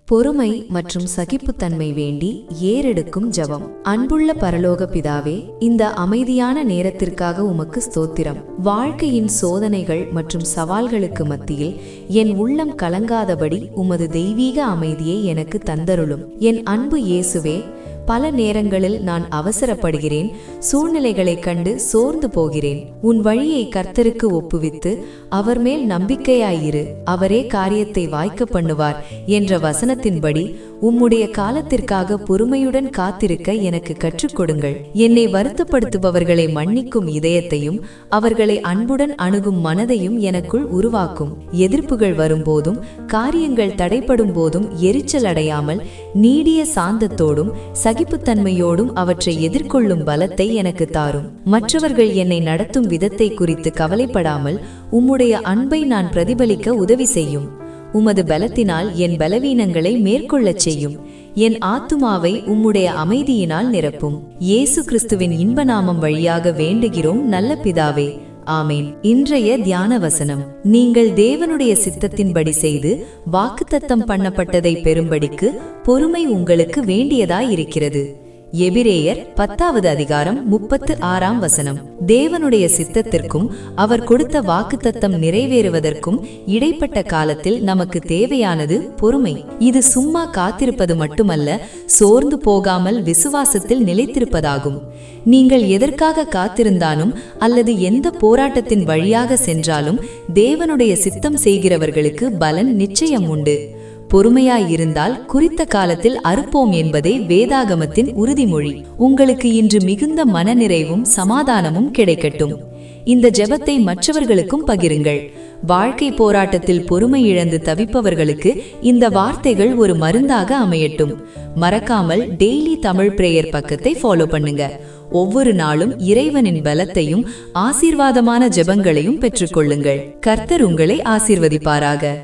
பொறுமை மற்றும் சகிப்புத்தன்மை வேண்டி ஏறெடுக்கும் ஜெபம். அன்புள்ள பரலோக பிதாவே, இந்த அமைதியான நேரத்திற்காக உமக்கு ஸ்தோத்திரம். வாழ்க்கையின் சோதனைகள் மற்றும் சவால்களுக்கு மத்தியில் என் உள்ளம் கலங்காதபடி உமது தெய்வீக அமைதியை எனக்கு தந்தருளும். என் அன்பு இயேசுவே, பல நேரங்களில் நான் அவசரப்படுகிறேன், சூழ்நிலைகளைக் கண்டு சோர்ந்து போகிறேன். உன் வழியை கர்த்தருக்கு ஒப்புவித்து அவர் மேல் நம்பிக்கையாயிரு, அவரே காரியத்தை வாய்க்க பண்ணுவார் என்ற வசனத்தின்படி உம்முடைய காலத்திற்காக பொறுமையுடன் காத்திருக்க எனக்கு கற்றுக் கொடுங்கள். என்னை வருத்தப்படுத்துபவர்களை மன்னிக்கும் இதயத்தையும் அவர்களை அன்புடன் அணுகும் மனதையும் எனக்குள் உருவாக்கும். எதிர்ப்புகள் வரும்போதும் காரியங்கள் தடைப்படும் போதும் எரிச்சல் அடையாமல் நீடிய சாந்தத்தோடும் சகிப்புத்தன்மையோடும் அவற்றை எதிர்கொள்ளும் பலத்தை எனக்கு தாரும். மற்றவர்கள் என்னை நடத்தும் விதத்தை குறித்து கவலைப்படாமல் உம்முடைய அன்பை நான் பிரதிபலிக்க உதவி செய்யும். உமது பலத்தினால் என் பலவீனங்களை மேற்கொள்ளச் செய்யும். என் ஆத்துமாவை உம்முடைய அமைதியினால் நிரப்பும். இயேசு கிறிஸ்துவின் இன்ப நாமம் வழியாக வேண்டுகிறோம் நல்ல பிதாவே, ஆமேன். இன்றைய தியான வசனம்: நீங்கள் தேவனுடைய சித்தத்தின்படி செய்து வாக்குத்தத்தம் பண்ணப்பட்டதை பெறும்படிக்கு பொறுமை உங்களுக்கு வேண்டியதாயிருக்கிறது. எபிரேயர் 10வது அதிகாரம் 36ஆம் வசனம். தேவனுடைய சித்தத்திற்கும் அவர் கொடுத்த வாக்குத்தத்தம் நிறைவேறுவதற்கும் இடைப்பட்ட காலத்தில் நமக்கு தேவையானது பொறுமை. இது சும்மா காத்திருப்பது மட்டுமல்ல, சோர்ந்து போகாமல் விசுவாசத்தில் நிலைத்திருப்பதாகும். நீங்கள் எதற்காக காத்திருந்தாலும் அல்லது எந்த போராட்டத்தின் வழியாக சென்றாலும் தேவனுடைய சித்தம் செய்கிறவர்களுக்கு பலன் நிச்சயம் உண்டு. பொறுமையாயிருந்தால் குறித்த காலத்தில் அறுப்போம் என்பதே வேதாகமத்தின் உறுதிமொழி. உங்களுக்கு இன்று மிகுந்த மனநிறைவும் சமாதானமும் கிடைக்கட்டும். இந்த ஜெபத்தை மற்றவர்களுக்கும் பகிருங்கள். வாழ்க்கை போராட்டத்தில் பொறுமை இழந்து தவிப்பவர்களுக்கு இந்த வார்த்தைகள் ஒரு மருந்தாக அமையட்டும். மறக்காமல் டெய்லி தமிழ் பிரேயர் பக்கத்தை ஃபாலோ பண்ணுங்க. ஒவ்வொரு நாளும் இறைவனின் பலத்தையும் ஆசீர்வாதமான ஜெபங்களையும் பெற்றுக்கொள்ளுங்கள். கர்த்தர் உங்களை ஆசீர்வதிப்பாராக.